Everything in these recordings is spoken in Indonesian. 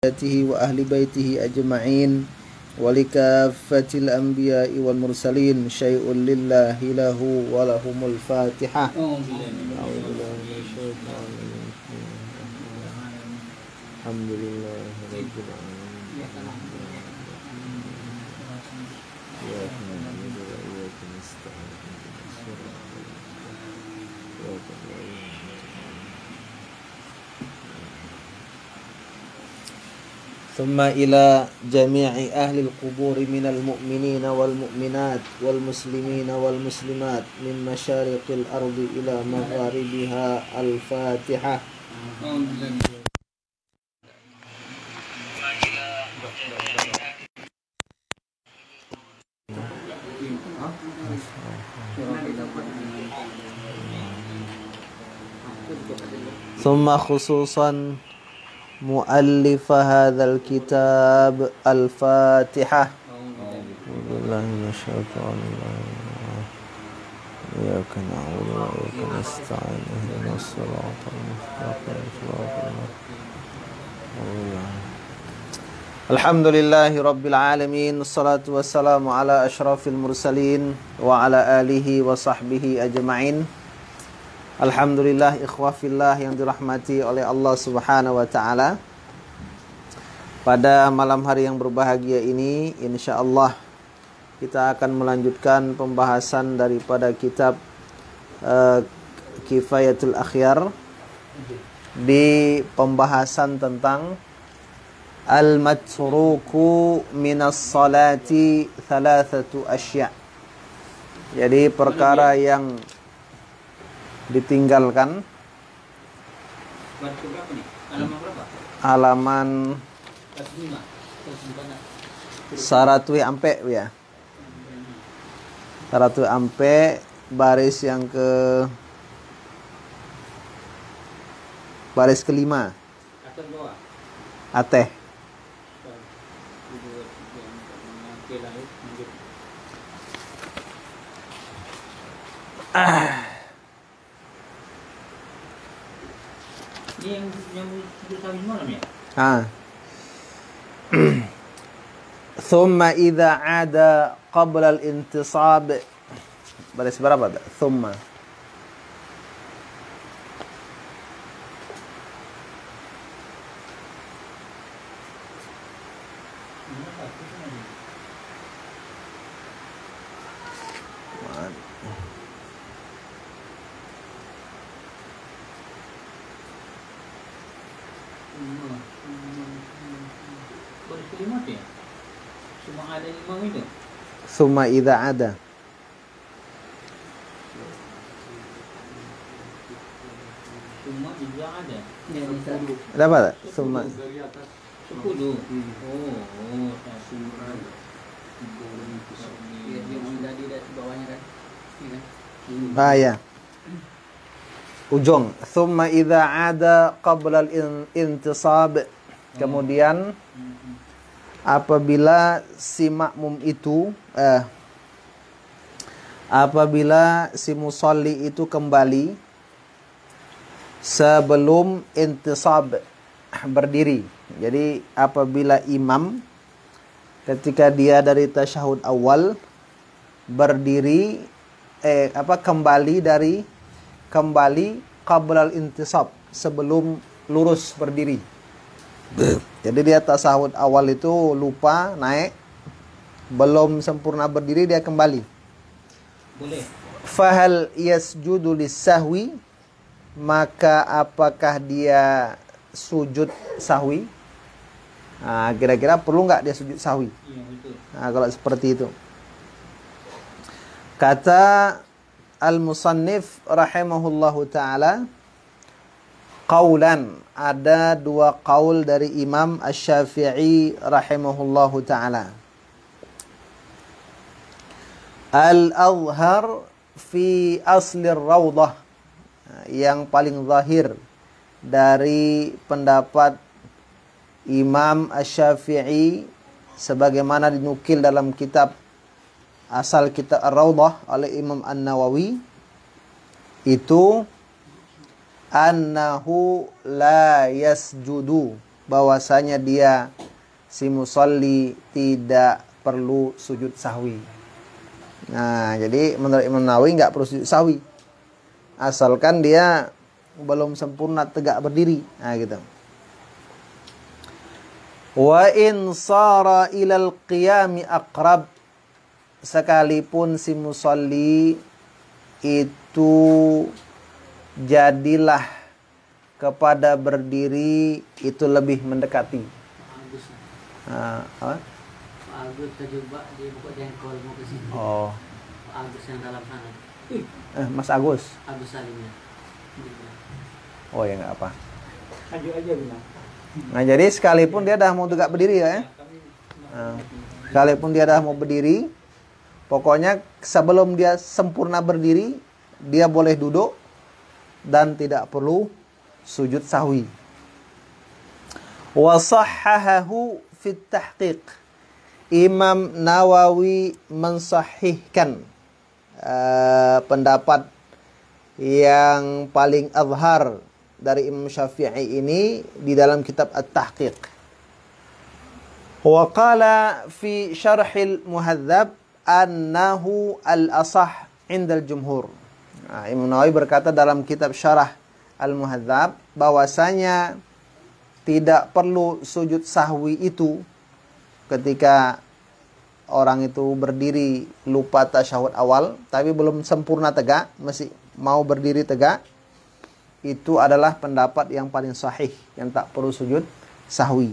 وأهل بيته أجمعين ولكافة الأنبياء والمرسلين شيء لله له ولهم الفاتحة. الحمد لله رب العالمين. إياك نعبد وإياك نستعين. ثم إلى جميع أهل القبور من المؤمنين والمؤمنات والمسلمين والمسلمات من مشارق الأرض إلى مغاربها الفاتحة. ثم خصوصا مؤلف هذا الكتاب الفاتحة. بالله من الشيطان الرجيم. إياك نعبد وإياك نستعين اهدنا الصراط المستقيم صراط الحمد لله رب العالمين. الصلاة والسلام على أشرف المرسلين وعلى آله وصحبه أجمعين. Alhamdulillah ikhwah fillah yang dirahmati oleh Allah Subhanahu wa taala. Pada malam hari yang berbahagia ini insyaallah kita akan melanjutkan pembahasan daripada kitab Kifayatul Akhyar di pembahasan tentang al-matruku minas salati thalathatu asya'. Jadi perkara yang ditinggalkan. Halaman 100 ampe ya. 100 ampe baris yang baris kelima. Ateh. ثم إذا عاد قبل الانتصاب. Baris berapa? ثم Summa idza ada. Ada apa? Summa. 10. Ya. Ujung. Summa idza ada qabla al-intisab. Kemudian apabila si makmum itu apabila si musalli itu kembali sebelum intisab, berdiri. Jadi apabila imam ketika dia dari tasyahud awal berdiri kembali qablal intisab, sebelum lurus berdiri. Jadi dia tasahud awal itu lupa naik, belum sempurna berdiri dia kembali. Boleh. Fahal yasjudu lis-sahwi, maka apakah dia sujud sahwi? Kira-kira perlu nggak dia sujud sahwi? Iya, betul. Kalau seperti itu. Kata al-musannif rahimahullahu taala, qaulan, ada dua qaul dari Imam Asy-Syafi'i rahimahullahu taala. Al-azhar fi aslir rawdah, yang paling zahir dari pendapat Imam Asy-Syafi'i sebagaimana dinukil dalam kitab asal kitab Ar-Rawdah oleh Imam An-Nawawi, itu annahu la yasjudu, bahwasanya dia si musolli tidak perlu sujud sahwi. Nah, jadi menurut Imam Nawawi nggak perlu sujud sahwi, asalkan dia belum sempurna tegak berdiri. Nah, gitu. Wa in sara ilal qiyami aqrab, sekalipun si musolli itu jadilah kepada berdiri itu lebih mendekati. Apa? Agus terjebak di buku jengkol mau ke sini. Oh. Agus yang dalam sana. Mas Agus. Agus Salimnya. Oh ya nggak apa. Maju aja bilang. Nah jadi sekalipun dia dah mau tegak berdiri ya. Nah, sekalipun dia dah mau berdiri, pokoknya sebelum dia sempurna berdiri, dia boleh duduk dan tidak perlu sujud sahwi. Wa sahhahahu fit tahqiq. Imam Nawawi mensahihkan pendapat yang paling azhar dari Imam Syafi'i ini di dalam kitab At-Tahqiq. Wa qala fi syarhil muhadzab annahu al-asah indal jumhur. Nah, Imam Nawawi berkata dalam kitab Syarah Al-Muhadzab bahwasanya tidak perlu sujud sahwi itu ketika orang itu berdiri lupa tasyahud awal tapi belum sempurna tegak, masih mau berdiri tegak, itu adalah pendapat yang paling sahih yang tak perlu sujud sahwi.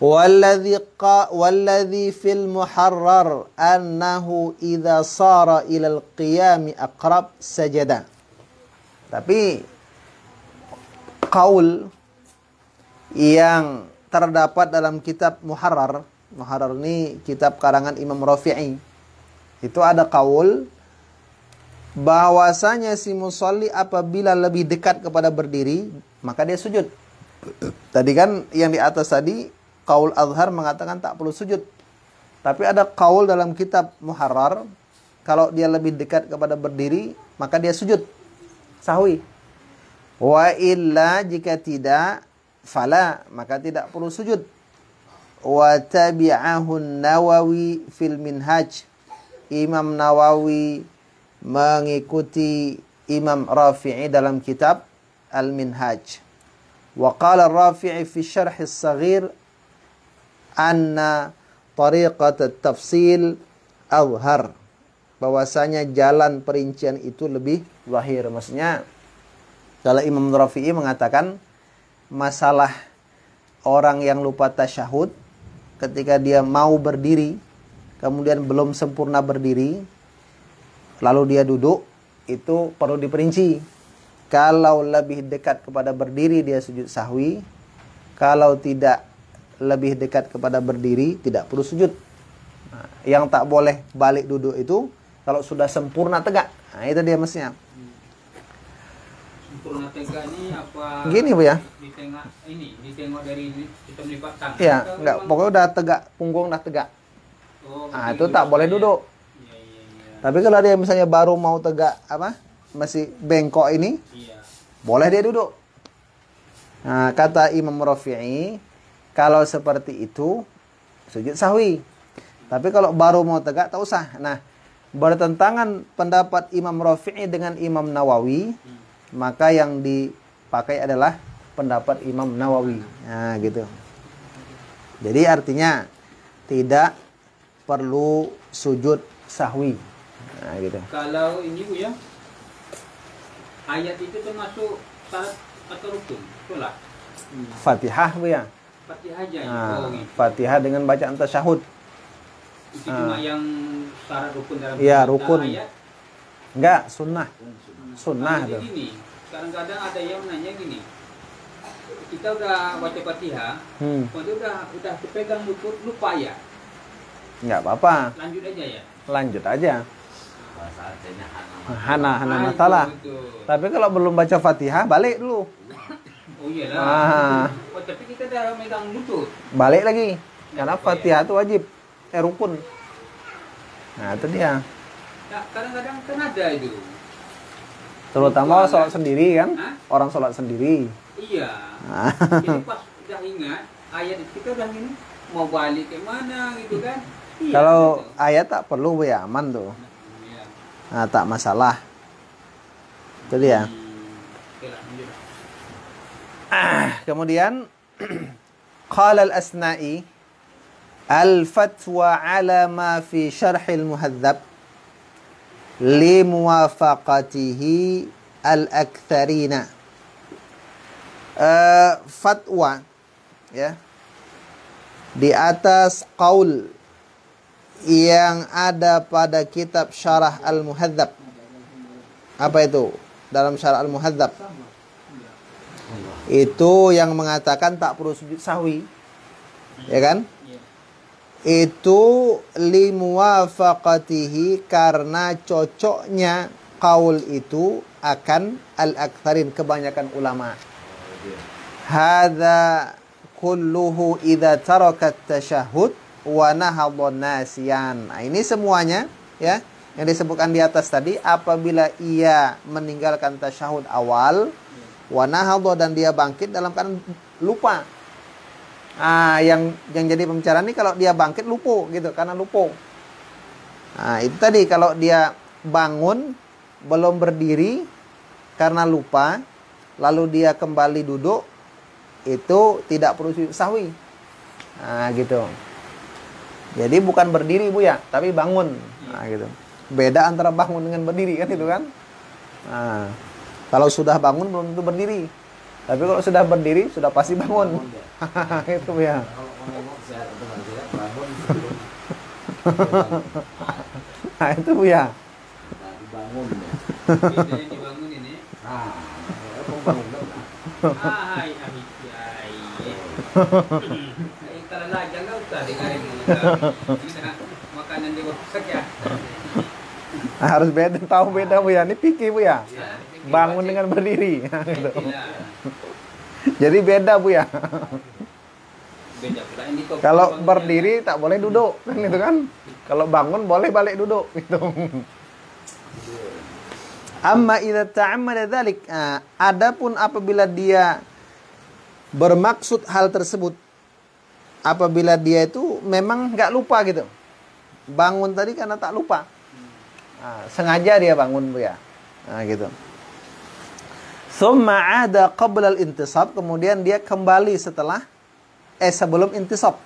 Walladhi fil muharrar annahu idza sara ila al-qiyam aqrab sajada. Tapi qaul yang terdapat dalam kitab Muharrar ini kitab karangan Imam Rafi'i, itu ada qaul bahwasanya si musolli apabila lebih dekat kepada berdiri maka dia sujud. Tadi kan yang di atas tadi qaul azhar mengatakan tak perlu sujud. Tapi ada qaul dalam kitab Muharrar kalau dia lebih dekat kepada berdiri maka dia sujud sahwi. Wa illa jika tidak fala maka tidak perlu sujud. Wa tabi'ahu Nawawi fil Minhaj. Imam Nawawi mengikuti Imam Rafi'i dalam kitab Al-Minhaj. Wa qala Rafi'i fi syarh as-saghir anna tariqat at-tafsil azhar, bahwasanya jalan perincian itu lebih zahir. Maksudnya kalau Imam Rafi'i mengatakan masalah orang yang lupa tasyahud ketika dia mau berdiri kemudian belum sempurna berdiri lalu dia duduk, itu perlu diperinci. Kalau lebih dekat kepada berdiri dia sujud sahwi, kalau tidak lebih dekat kepada berdiri tidak perlu sujud. Nah, yang tak boleh balik duduk itu kalau sudah sempurna tegak. Nah, itu dia mestinya. Sempurna tegak ini apa? Gini Bu ya. Ditengok dari kita melipat tangan. Iya, enggak, pokoknya udah tegak, punggung udah tegak. Oh, nah, itu tak boleh duduk. Iya. Tapi kalau dia misalnya baru mau tegak masih bengkok ini, Iya. boleh dia duduk. Nah, kata Imam Rafi'i, kalau seperti itu sujud sahwi. Tapi kalau baru mau tegak tak usah. Nah, bertentangan pendapat Imam Rafi'i dengan Imam Nawawi, maka yang dipakai adalah pendapat Imam Nawawi. Nah, gitu. Jadi artinya tidak perlu sujud sahwi. Nah, gitu. Kalau ini Bu ya, ayat itu termasuk syarat atau rukun? Itulah. Fatihah Bu ya. Fatihah aja. Nah, gitu. Fatihah dengan bacaan tasyahud. Itu cuma yang syarat rukun dalam Iya, rukun. ayat. Enggak, sunnah. Sunnah Jadi tuh. gini, kadang-kadang ada yang nanya gini. Kita udah baca Fatihah, kemudian udah kepegang lutut, lupa ya. Enggak apa-apa. Lanjut aja ya. Lanjut aja. Bahasa artinya Hana masalah. Tapi kalau belum baca Fatihah, balik dulu. Oh iyalah. Oh, tapi kita udah megang lutut. Balik lagi. Karena Fatihah itu wajib. Rukun. Nah, itu dia. Nah, kadang-kadang kan ada itu. Terutama orang sholat sendiri kan? Hah? Orang sholat sendiri. Iya. Jadi pas udah ingat ayat itu, kita udah ini mau balik ke mana gitu kan? Iya, Kalau gitu. ayat tak perlu Bu ya, aman tuh. Iya. Nah, tak masalah. Itu dia. Oke lah, lanjut. Kemudian qala al-Asna'i al-fatwa ala ma fi syarh al-muhadzab li muwafaqatihi al-aktsarina. Fatwa ya di atas qaul yang ada pada kitab Syarah Al-Muhadzab. Apa itu? Dalam Syarah Al-Muhadzab itu yang mengatakan tak perlu sujud sahwi, ya kan? Itu limuwafaqatihi, karena cocoknya qaul itu akan al-aktsarin, kebanyakan ulama. Hadza kulluhu idza taraka at-tasyahhud wa nahadha nasiyan. Nah, ini semuanya ya yang disebutkan di atas tadi, apabila ia meninggalkan tasyahud awal, wa nahadha, dan dia bangkit dalam keadaan lupa. Yang jadi pembicaraan ini kalau dia bangkit lupa gitu, karena lupa. Itu tadi kalau dia bangun belum berdiri karena lupa, lalu dia kembali duduk, itu tidak perlu sujud sahwi. Gitu. Jadi bukan berdiri Bu ya, tapi bangun. Gitu. Beda antara bangun dengan berdiri kan itu kan. Kalau sudah bangun belum tentu berdiri. Tapi kalau sudah berdiri sudah pasti bangun. Itu ya. Nah, itu Bu ya. Dibangun ya. Ini dibangun ini. Hai kalau lajang enggak usah dengerin makanan dewasa ya. Harus beda, tahu beda Bu ya. Ini pikir Bu ya. Bangun dengan berdiri. Gitu. Jadi beda Bu ya. Beda pula ini kok. Kalau berdiri tak boleh duduk kan itu kan. Kalau bangun boleh balik duduk gitu. Amma idza ta'ammada dzalik. Adapun apabila dia bermaksud hal tersebut, apabila dia itu memang nggak lupa gitu. Bangun tadi karena tak lupa. Sengaja dia bangun Bu ya. Gitu. Tsumma 'ada qabla al-intisab, kemudian dia kembali setelah sebelum intisab.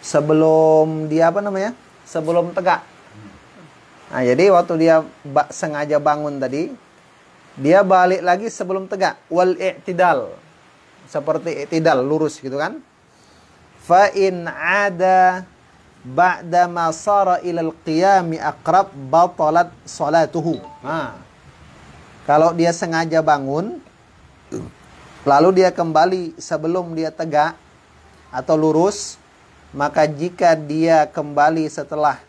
Sebelum dia Sebelum tegak. Jadi waktu dia sengaja bangun tadi, dia balik lagi sebelum tegak. Wal i'tidal. Seperti i'tidal, lurus gitu kan. Fa in 'ada ba'da ma sara ila al-qiyam aqrab batalat salatuhu. Kalau dia sengaja bangun lalu dia kembali sebelum dia tegak atau lurus, maka jika dia kembali setelah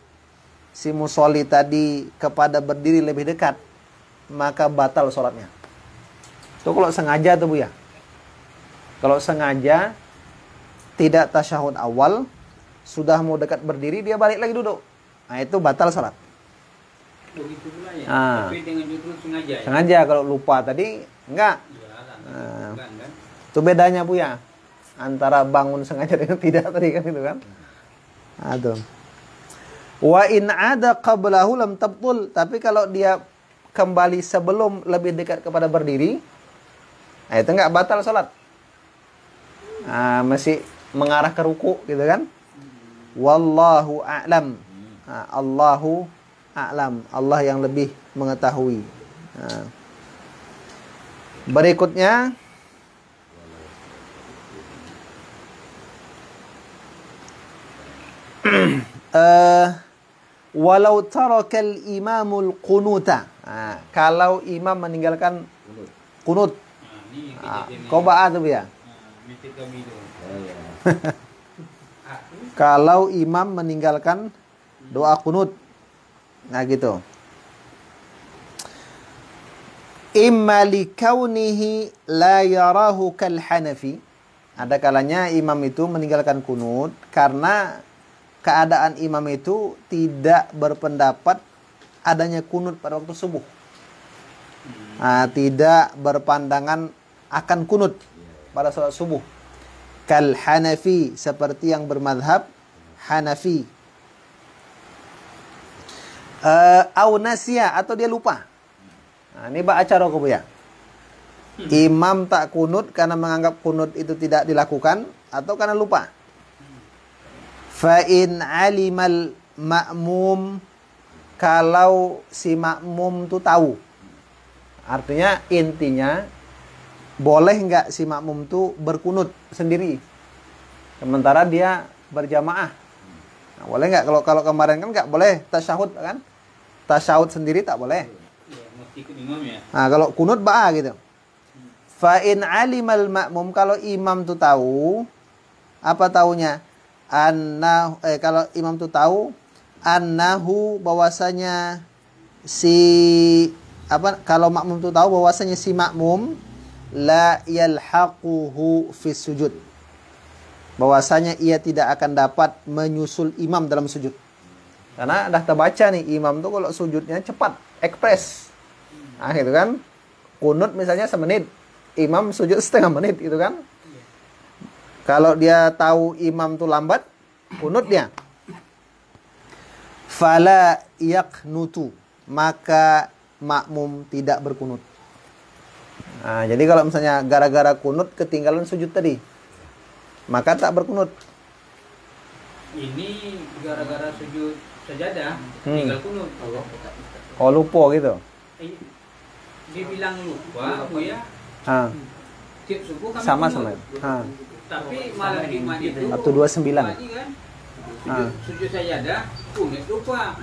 si musolli tadi kepada berdiri lebih dekat, maka batal sholatnya. Itu kalau sengaja tuh Bu ya. Kalau sengaja tidak tasyahud awal, sudah mau dekat berdiri, dia balik lagi duduk. Itu batal sholat. Begitu pula ya. Tapi dengan judul sengaja ya. Sengaja, kalau lupa tadi enggak. Kan? Itu bedanya Bu ya. Antara bangun sengaja dengan tidak tadi kan itu kan. Tuh. Wa in 'ada qablahu lam tabtul. Tapi kalau dia kembali sebelum lebih dekat kepada berdiri, itu enggak batal salat. Masih mengarah ke ruku gitu kan. Wallahu a'lam. Allahu a'lam. Allah yang lebih mengetahui. Berikutnya walau tarakal imamul qunuta. Kalau imam meninggalkan kunut. Qoba'ah tuh ya. Kalau imam meninggalkan doa kunut. Gitu. Imma likaunihi la yarahu kal Hanafi. Ada kalanya imam itu meninggalkan kunut karena keadaan imam itu tidak berpendapat adanya kunut pada waktu subuh. tidak berpandangan akan kunut pada salat subuh. Kal Hanafi, seperti yang bermadhab Hanafi. Au nasya, atau dia lupa. Nah, ini baca rokok ya. Imam tak kunut karena menganggap kunut itu tidak dilakukan atau karena lupa. Fa in alimal ma'mum, kalau si makmum tuh tahu. Artinya intinya boleh nggak si makmum tuh berkunut sendiri sementara dia berjamaah. Nah, boleh nggak? Kalau kemarin kan nggak boleh tasyahud kan? Tasyahud sendiri tak boleh. Iya, mesti ikut imam ya. Nah, kalau kunut ba'a gitu. Fa in alimal ma'mum, kalau imam tuh tahu, apa taunya? Kalau imam tuh tahu annahu, bahwasanya kalau makmum tuh tahu bahwasanya si makmum la yalhaquhu fi sujud, bahwasanya ia tidak akan dapat menyusul imam dalam sujud. Karena dah terbaca nih, imam tuh kalau sujudnya cepat, ekspres. Nah, gitu kan. Kunut misalnya semenit, imam sujud setengah menit, gitu kan. Kalau dia tahu imam tuh lambat, kunut dia. Fala yaqnutu, maka makmum tidak berkunut. Nah, jadi kalau misalnya gara-gara kunut ketinggalan sujud tadi, maka tak berkunut. Ini gara-gara sujud sajadah tinggal kunut. Oh, lupa gitu. Dibilang lupa apa ya? Tiap subuh kami Sama-sama. Tapi malam Jumat itu 129. kan? Sujud sajadah, kunut lupa.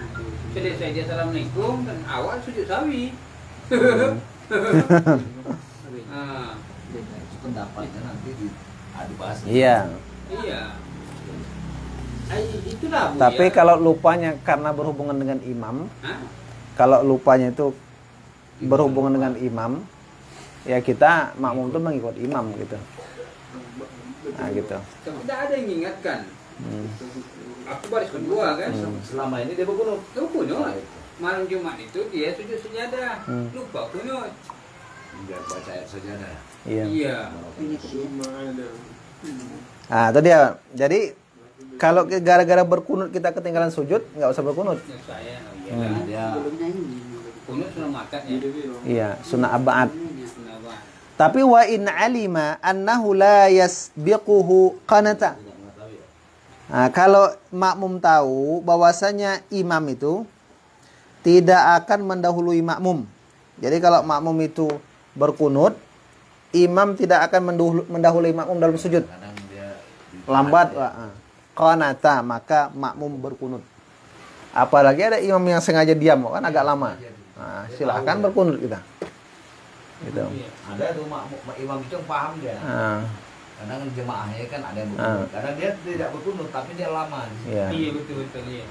Selesai dia assalamualaikum dan awal sujud sawi. Pendapatnya nanti diadu bahas. Iya. Iya. Itulah Bu, Tapi ya. kalau lupanya karena berhubungan dengan imam, Hah? kalau lupanya itu berhubungan dengan imam, ya kita makmum itu mengikut imam gitu. Nah, gitu. Tidak ada yang mengingatkan. Aku baris kedua kan. Selama ini dia berkunut. Itu kunut. Malam Jumat itu dia sujud sejadah. Lupa kunut. Biar baca ayat sajadah. Iya. Iya. Nah, itu dia. Jadi kalau gara-gara berkunut kita ketinggalan sujud, nggak usah berkunut. Ya, saya. Dia Kunut sudah makan ya. Iya, sunnah abad. Kenapa? Tapi wa in alima annahu la yasbiquhu qanata. Nah, kalau makmum tahu bahwasanya imam itu tidak akan mendahului makmum. Jadi kalau makmum itu berkunut, imam tidak akan mendahului makmum dalam sujud. kadang dia Lambat, qanata, maka makmum berkunut. Apalagi ada imam yang sengaja diam, kan agak lama. Nah, silahkan berkunut kita. Gitu. ada tuh imam itu yang paham dia. Kadang jemaahnya kan ada yang berkunut. Kadang dia tidak berkunut tapi dia lama. Iya. Iya betul iya.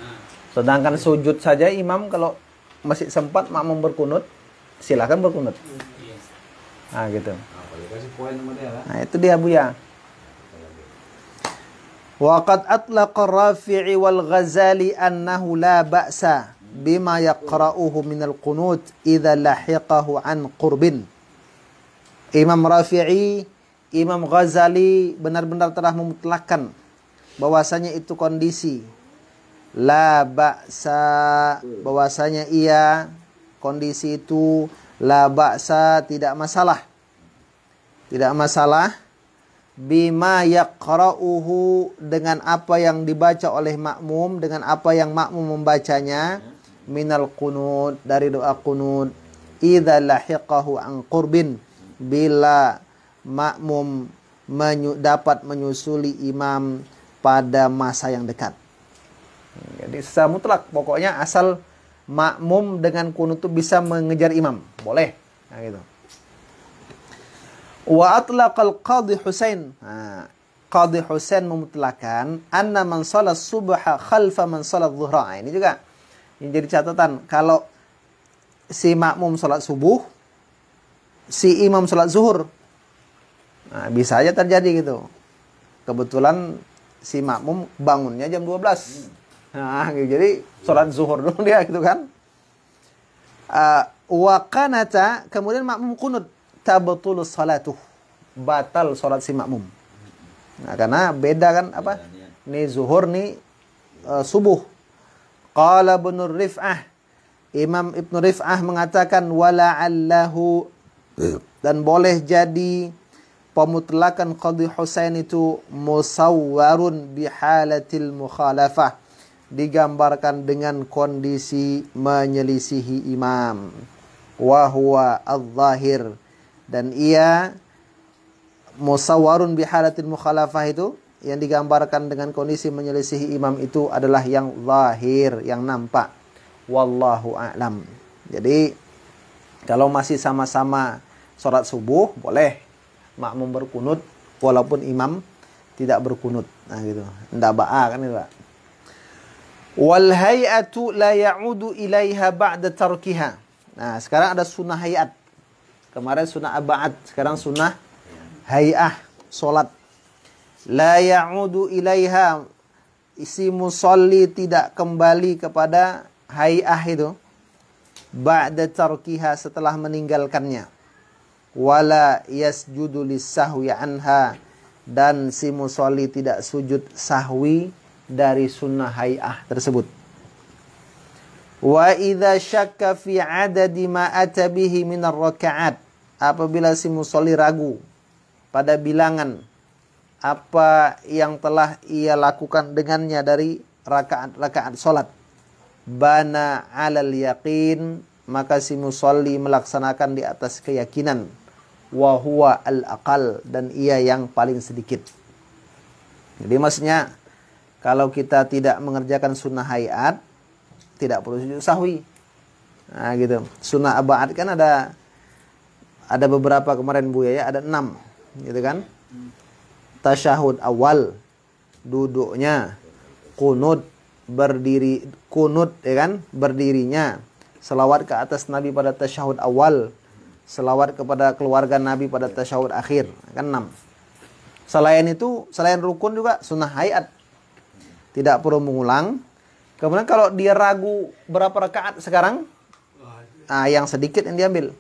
Sedangkan sujud saja imam kalau masih sempat makmum berkunut, silahkan berkunut. Iya. Nah, gitu. Boleh kasih poin sama dia lah. Nah, itu dia Buya. Waqad atlaqa Rafi'i wal Ghazali annahu la ba'sa bima yaqra'uhu minal qunut idza lahiqahu an qurbin. Imam Rafi'i, Imam Ghazali benar-benar telah memutlakkan bahwasanya itu kondisi la ba'sa, bahwasanya kondisi itu la ba'sa, tidak masalah. Tidak masalah bima yaqra'uhu, dengan apa yang dibaca oleh makmum, dengan apa yang makmum membacanya, minal qunut, dari doa qunut, idza lahiqahu an qurbin, bila makmum dapat menyusuli imam pada masa yang dekat. Jadi secara mutlak pokoknya asal makmum dengan kunut itu bisa mengejar imam, boleh. Nah, gitu. Wa atlaqal Qadhi Husain. Qadhi Husain memutlakan anna man shalat subha khalfa man shalat dhuhra. Ini juga yang jadi catatan, kalau si makmum salat subuh, si imam salat zuhur. Nah, bisa aja terjadi gitu. Kebetulan si makmum bangunnya jam 12. Nah, gitu. Jadi salat zuhur dulu dia gitu kan. wa qanata, kemudian makmum kunut, tabtulu salatuh, batal salat si makmum. Nah, karena beda kan apa? Nih zuhur, nih subuh. Qala Ibnu Rif'ah, Imam Ibnu Rif'ah mengatakan wala'allahu, dan boleh jadi pemutlakan qadhi Husain itu musawwarun bihalatil mukhalafah, digambarkan dengan kondisi menyelisihi imam. Wa huwa adh-dhahir, dan ia musawwarun bihalatil mukhalafah itu yang digambarkan dengan kondisi menyelisihi imam itu adalah yang zahir, yang nampak. Wallahu a'lam. Jadi kalau masih sama-sama sholat subuh boleh makmum berkunut walaupun imam tidak berkunut. Nah gitu. Ndak ba'a kan itu, Pak. Wal hay'atu la ya'udu ilaiha ba'da tarkiha. Nah, sekarang ada sunnah hayat. Kemarin sunnah aba'at, sekarang sunnah hay'ah, salat. La ya'udu ilaiha, si musalli tidak kembali kepada hay'ah itu ba'da tarkiha, setelah meninggalkannya. Wala yasjudu lis-sahwi anha, dan si musalli tidak sujud sahwi dari sunnah hay'ah tersebut. Wa idza syakka fi adadi ma ata bihi minar raka'at, apabila si musalli ragu pada bilangan apa yang telah ia lakukan dengannya dari rakaat-rakaat salat, bana 'alal yaqin, maka si musalli melaksanakan di atas keyakinan, wa huwa al-aqal, dan ia yang paling sedikit. Jadi maksudnya kalau kita tidak mengerjakan sunnah hayat tidak perlu sujud sahwi. Nah gitu. Sunnah aba'at kan ada beberapa kemarin Bu ya, ada 6 gitu kan. Tasyahud awal, duduknya, kunut, berdiri, kunut ya kan, berdirinya, selawat ke atas Nabi pada tasyahud awal, selawat kepada keluarga Nabi pada tasyahud akhir, kan 6. Selain itu, selain rukun juga sunnah hayat, tidak perlu mengulang. Kemudian kalau dia ragu berapa rakaat sekarang, yang sedikit yang diambil.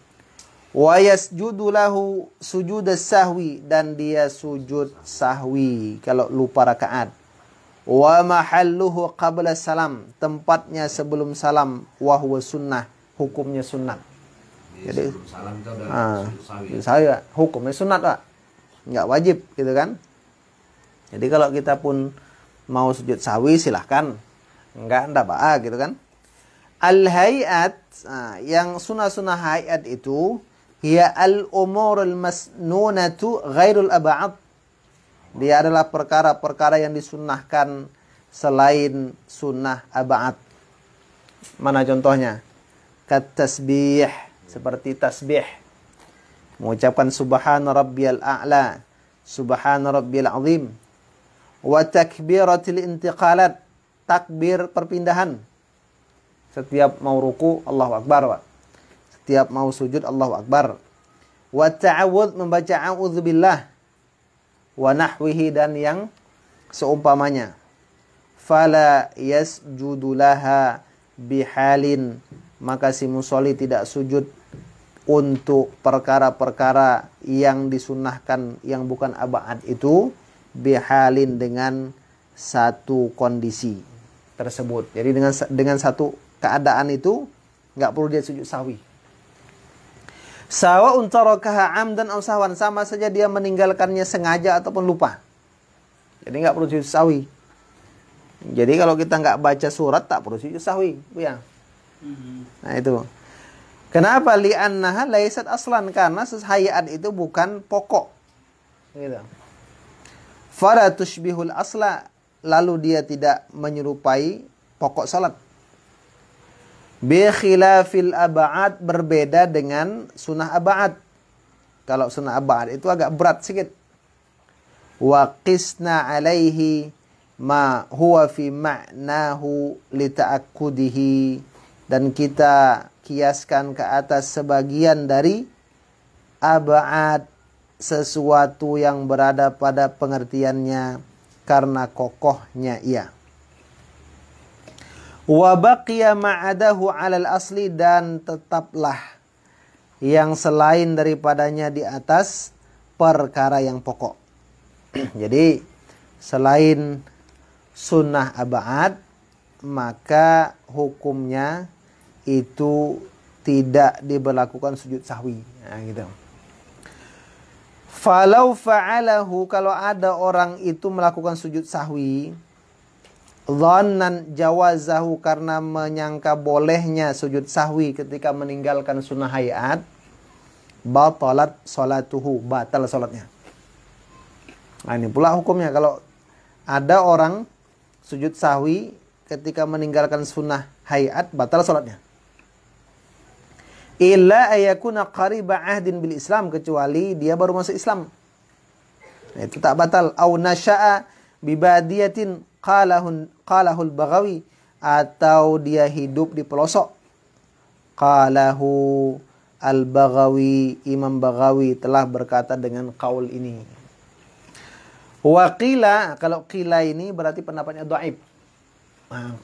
Wa yasjudu lahu sujudas sahwi, dan dia sujud sahwi kalau lupa rakaat. Wa mahalluhu qabla salam, tempatnya sebelum salam. Wa huwa sunnah, hukumnya sunat. Jadi salam itu sujud sahwi, hukumnya sunat, Pak. Enggak wajib gitu kan. Jadi kalau kita pun mau sujud sahwi silahkan, enggak apa gitu kan. Al-hayat, yang sunnah-sunnah hayat itu hiya al-umurul masnunatu ghairul ab'ad. Dia adalah perkara-perkara yang disunnahkan selain sunnah ab'ad. Mana contohnya? Kat tasbih, seperti tasbih. Mengucapkan subhana rabbiyal a'la, subhana rabbiyal azim. Wa takbiratil intiqalat, takbir perpindahan. Setiap mau ruku Allahu Akbar, Pak. Setiap mau sujud Allahu Akbar. Wa ta'awudz, membaca a'udzubillah, wa nahwihi, dan yang seumpamanya. Fala yasjudu laha bihalin, maka si musolli tidak sujud untuk perkara-perkara yang disunnahkan yang bukan ab'ad itu, bihalin, dengan satu kondisi tersebut. Jadi dengan satu keadaan itu nggak perlu dia sujud sahwi. Sawa'un tarakaha amdan aw sahwan, sama saja dia meninggalkannya sengaja ataupun lupa. Jadi nggak perlu sujud sahwi. Jadi kalau kita nggak baca surat tak perlu sujud sahwi, Bu ya. Nah itu. Kenapa? Li'annaha laysat aslan, karena hayat itu bukan pokok. Gitu. Fala tushbihul asla, lalu dia tidak menyerupai pokok salat. Bi khilafil ab'ad, berbeda dengan sunnah ab'ad. Kalau sunnah ab'ad itu agak berat sedikit. Wa qisna alaihi ma huwa fi ma'nahu li ta'akkudihi, dan kita kiaskan ke atas sebagian dari ab'ad, sesuatu yang berada pada pengertiannya karena kokohnya ia. Wa baqiya ma'adahu 'alal asli, dan tetaplah yang selain daripadanya di atas perkara yang pokok. Jadi selain sunnah abad, maka hukumnya itu tidak diberlakukan sujud sahwi. Nah, gitu. Falau fa'alahu, kalau ada orang itu melakukan sujud sahwi, dhannan jawazahu, karena menyangka bolehnya sujud sahwi ketika meninggalkan sunnah hayat, batalat salatuhu, batal salatnya. Nah, ini pula hukumnya kalau ada orang sujud sahwi ketika meninggalkan sunnah hayat, batal salatnya. Illa ayakuna qariba ahdin bil Islam, kecuali dia baru masuk Islam. Nah, itu tak batal. Au nasya'a bibadiyatin qalahul Baghawi, atau dia hidup di pelosok. Qalahu al-Baghawi, Imam Baghawi telah berkata dengan qaul ini. Waqila, kalau qila ini berarti pendapatnya dhaif.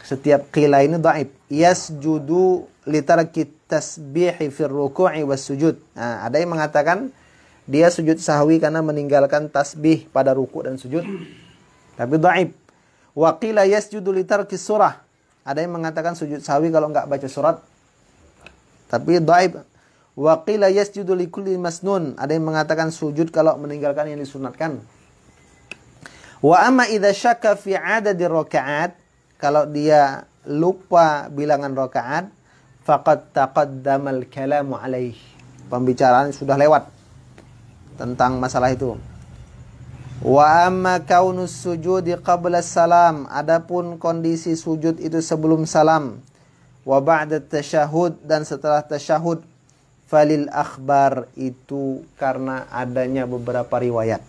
Setiap qila ini dhaif. Yasjudu litarki tasbihi fir ruku'i was sujud. Nah, ada yang mengatakan dia sujud sahwi karena meninggalkan tasbih pada ruku' dan sujud. Tapi dhaif. Wa qila yasjudu litarki surah. Ada yang mengatakan sujud sahwi kalau enggak baca surat. Tapi dhaif. Wa qila yasjudu likulli masnun. Ada yang mengatakan sujud kalau meninggalkan yang disunatkan. Wa amma idza syakka fi adadi rakaat, kalau dia lupa bilangan rakaat, faqad taqaddamal kalamu alaih. Pembicaraan sudah lewat tentang masalah itu. Wa amma kaunus sujudi qabla salam, adapun kondisi sujud itu sebelum salam, wa ba'da tasyahud, dan setelah tasyahud, falil akhbar, itu karena adanya beberapa riwayat.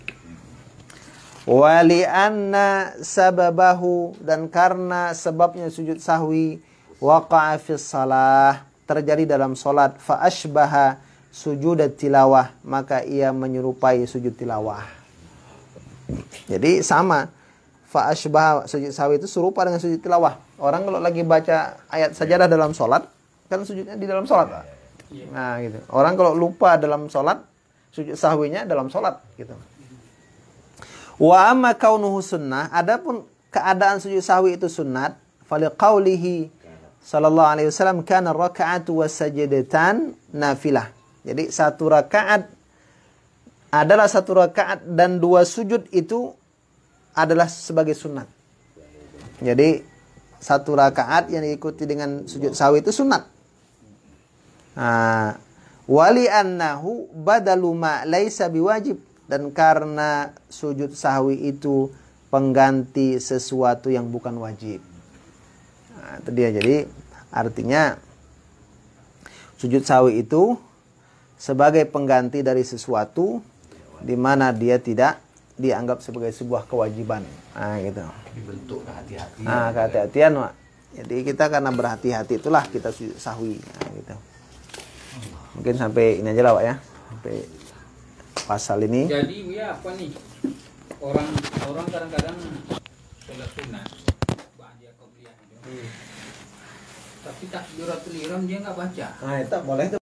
Wa li anna sababahu, dan karena sebabnya sujud sahwi, waqa'a fis salah, terjadi dalam salat, fa ashbaha sujud tilawah, maka ia menyerupai sujud tilawah. Jadi sama, fa ashbaha, sujud sahwi itu serupa dengan sujud tilawah. Orang kalau lagi baca ayat sajadah dalam salat, kan sujudnya di dalam salat. Nah, gitu. Orang kalau lupa dalam salat, sujud sahwinya dalam salat, gitu. Wa amma kaunuhu sunnah, adapun keadaan sujud sahwi itu sunat, fali qaulihi sallallahu alaihi wasallam, kana raka'atu wasajadatan nafilah. Jadi satu rakaat adalah satu rakaat dan dua sujud itu adalah sebagai sunat. Jadi satu rakaat yang diikuti dengan sujud sahwi itu sunat. Wali annahu badalu ma laisa biwajib, dan karena sujud sahwi itu pengganti sesuatu yang bukan wajib. Nah, itu dia. Jadi artinya sujud sahwi itu sebagai pengganti dari sesuatu di mana dia tidak dianggap sebagai sebuah kewajiban. Nah, gitu. Dibentuk kehati-hatian. Nah, kehati-hatian, Pak. Jadi kita karena berhati-hati itulah kita sujud sahwi. Nah, gitu. Mungkin sampai ini aja lah, Pak, ya. Sampai pasal ini. Jadi ya apa nih, orang kadang-kadang sholat sunnah ba'da qabliyah itu, tapi takbiratul ihram dia nggak baca. Nah, itu boleh tuh.